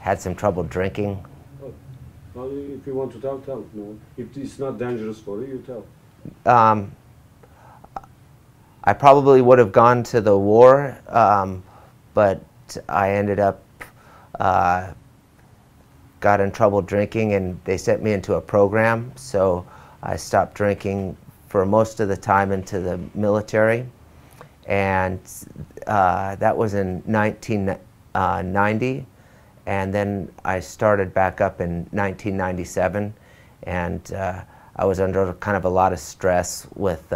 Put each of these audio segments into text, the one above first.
had some trouble drinking. Oh. Well, if you want to tell, tell. No, if it's not dangerous for you, you tell. I probably would have gone to the war, but I ended up got in trouble drinking, and they sent me into a program, so I stopped drinking for most of the time into the military, and that was in 1990, and then I started back up in 1997, and I was under kind of a lot of stress with,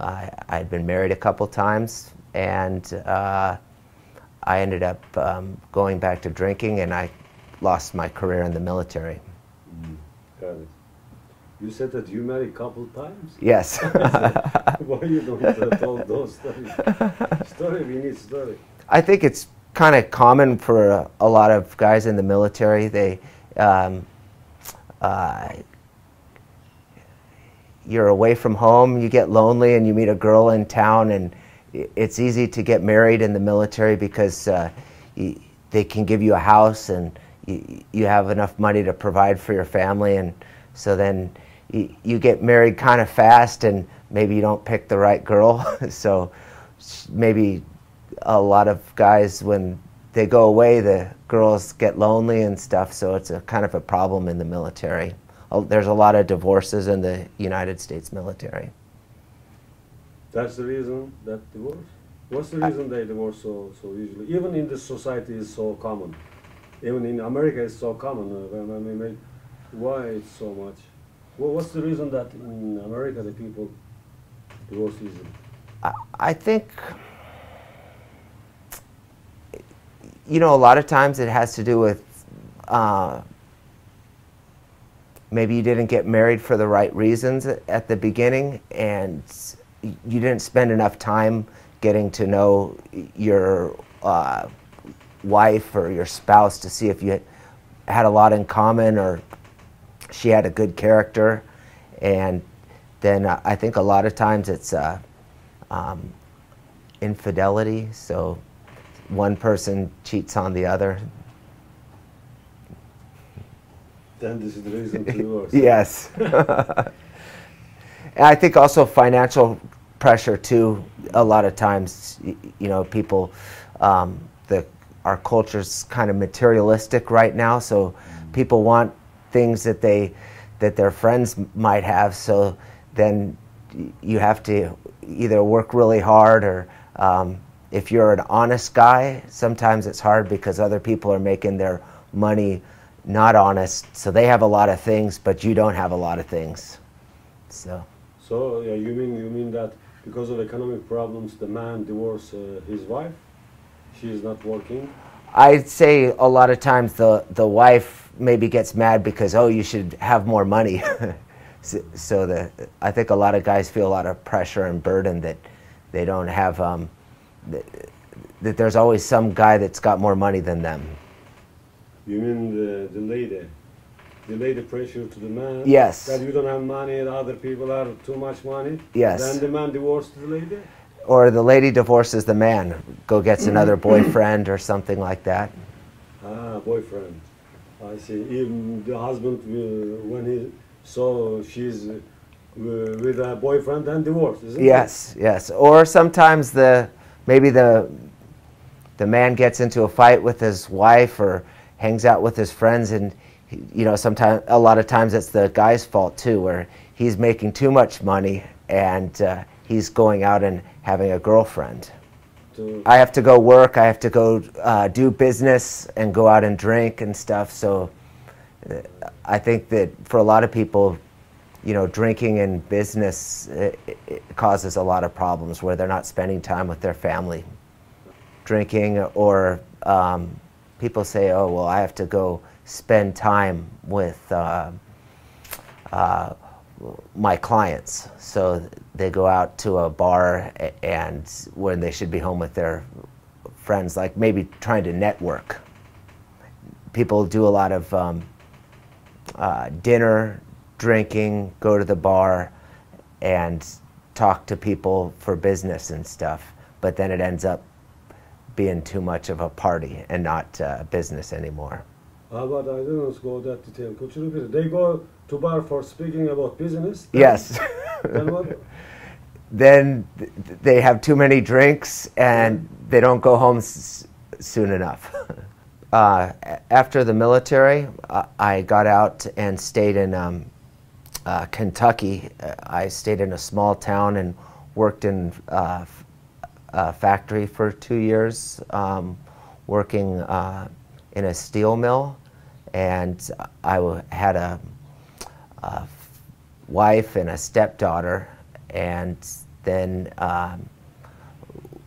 I'd been married a couple times, and I ended up going back to drinking, and I lost my career in the military. Got it. You said that you married a couple times? Yes. Why you don't tell those stories? Story, we need story. I think it's kind of common for a lot of guys in the military. They, you're away from home, you get lonely, and you meet a girl in town, and it's easy to get married in the military because they can give you a house, and you have enough money to provide for your family, and so then you get married kind of fast, and maybe you don't pick the right girl. So maybe a lot of guys, when they go away, the girls get lonely and stuff, so it's a kind of a problem in the military. There's a lot of divorces in the United States military. That's the reason that divorce? What's the reason they divorce so usually? Even in this society is so common. Even in America it's so common. Why it's so much? Well, what's the reason that in America the people divorce easily? I think, you know, a lot of times it has to do with maybe you didn't get married for the right reasons at the beginning, and you didn't spend enough time getting to know your wife or your spouse to see if you had a lot in common or she had a good character. And then I think a lot of times it's infidelity, so one person cheats on the other. Then this is the reason to divorce. Yes. And I think also financial pressure too. A lot of times, you know, people, our culture's kind of materialistic right now, so people want things that their friends might have. So then you have to either work really hard, or if you're an honest guy, sometimes it's hard because other people are making their money not honest, so they have a lot of things, but you don't have a lot of things. So yeah, you mean that because of economic problems, the man divorced his wife? She is not working? I'd say a lot of times the wife maybe gets mad because, oh, you should have more money. So I think a lot of guys feel a lot of pressure and burden that they don't have, that there's always some guy that's got more money than them. You mean the lady? The lady pressure to the man? Yes. That you don't have money and other people have too much money? Yes. Then the man divorced the lady? Or the lady divorces the man, gets another boyfriend or something like that. Ah, boyfriend. I see. Even the husband, when he saw she's with a boyfriend, then divorced, isn't it? Yes, yes. Or sometimes maybe the man gets into a fight with his wife or hangs out with his friends, and you know, sometimes, a lot of times it's the guy's fault too, where he's making too much money and he's going out and having a girlfriend. I have to go work, I have to go do business and go out and drink and stuff, so I think that for a lot of people, you know, drinking and business it causes a lot of problems where they're not spending time with their family. Drinking, or people say, oh, well, I have to go spend time with my clients. So they go out to a bar, and when they should be home with their friends, like maybe trying to network. People do a lot of dinner, drinking, go to the bar, and talk to people for business and stuff. But then it ends up being too much of a party and not business anymore. But I didn't go that detail. Could you repeat it? They go to bar for speaking about business? Yes. Then what? Then they have too many drinks and they don't go home soon enough. After the military, I got out and stayed in Kentucky. I stayed in a small town and worked in a factory for 2 years, working in a steel mill. And I had a wife and a stepdaughter, and then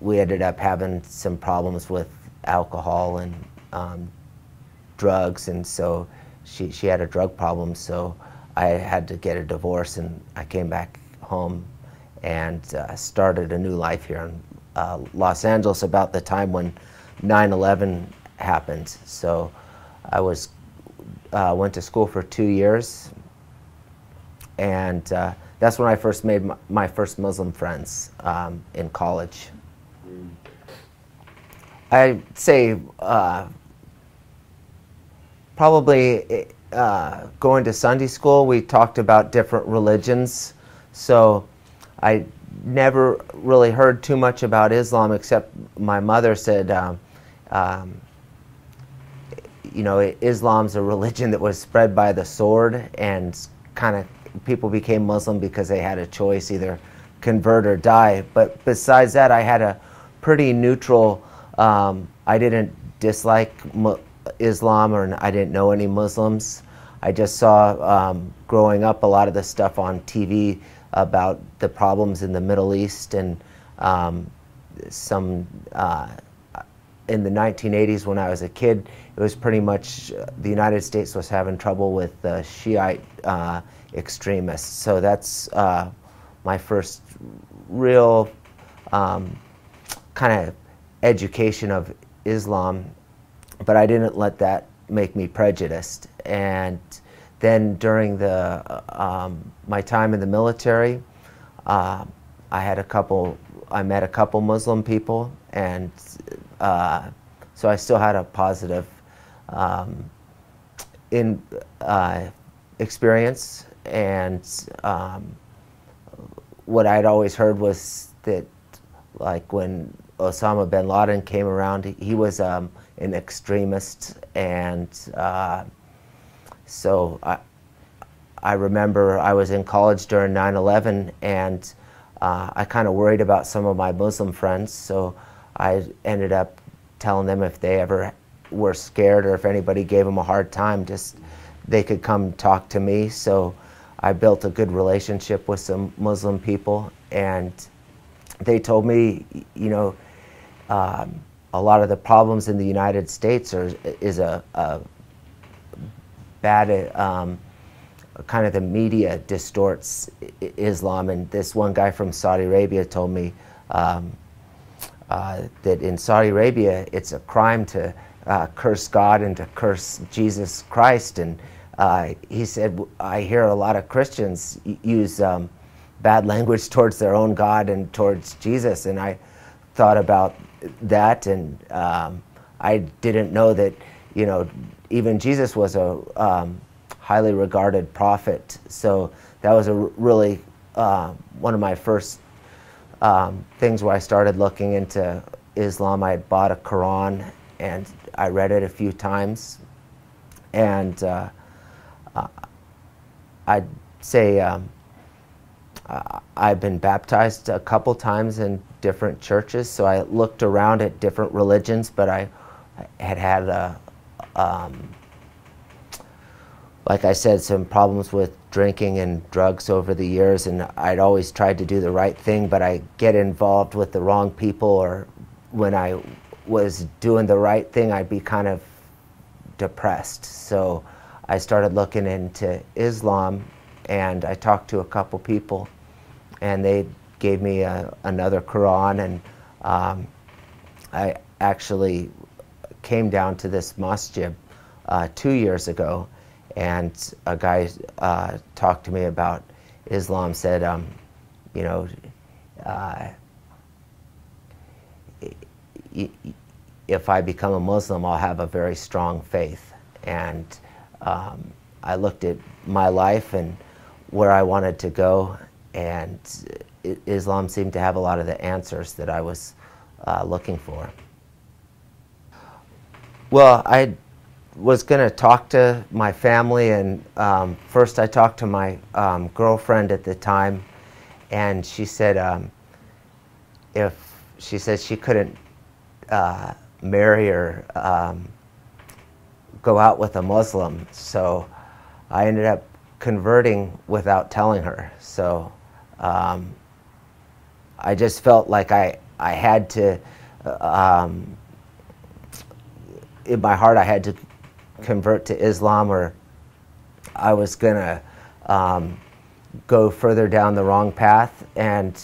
we ended up having some problems with alcohol and drugs, and so she had a drug problem, so I had to get a divorce, and I came back home and started a new life here in Los Angeles about the time when 9/11 happened. So I went to school for 2 years, and that's when I first made my first Muslim friends in college. I'd say probably going to Sunday school, we talked about different religions. So I never really heard too much about Islam, except my mother said, you know, Islam's a religion that was spread by the sword, and kind of people became Muslim because they had a choice, either convert or die. But besides that, I had a pretty neutral, I didn't dislike Islam, or I didn't know any Muslims. I just saw, growing up, a lot of the stuff on TV about the problems in the Middle East, and some in the 1980s when I was a kid, it was pretty much the United States was having trouble with the Shiite extremists. So that's my first real kind of education of Islam, but I didn't let that make me prejudiced. And then during the my time in the military, I met a couple Muslim people, and so I still had a positive experience. And what I'd always heard was that, like, when Osama bin Laden came around, he was an extremist, and so I remember I was in college during 9/11, and I kind of worried about some of my Muslim friends, so I ended up telling them if they ever were scared or if anybody gave them a hard time, just they could come talk to me. So I built a good relationship with some Muslim people, and they told me, you know, a lot of the problems in the United States is a bad, kind of the media distorts Islam. And this one guy from Saudi Arabia told me that in Saudi Arabia it's a crime to curse God and to curse Jesus Christ. And he said, I hear a lot of Christians use bad language towards their own God and towards Jesus. And I thought about that, and I didn't know that, you know, even Jesus was a highly regarded prophet. So that was a really one of my first things where I started looking into Islam. I had bought a Quran and I read it a few times, and I'd say I've been baptized a couple times in different churches, so I looked around at different religions, but I had like I said, some problems with drinking and drugs over the years, and I'd always tried to do the right thing, but I get involved with the wrong people, or when I was doing the right thing, I'd be kind of depressed. So I started looking into Islam, and I talked to a couple people, and they gave me another Quran, and I actually came down to this masjid 2 years ago, and a guy talked to me about Islam, said, you know, if I become a Muslim, I'll have a very strong faith. And I looked at my life and where I wanted to go, and Islam seemed to have a lot of the answers that I was looking for. Well, I was going to talk to my family, and first I talked to my girlfriend at the time, and she said she said she couldn't marry or go out with a Muslim, so I ended up converting without telling her. So I just felt like I had to, in my heart, I had to convert to Islam, or I was going to go further down the wrong path. And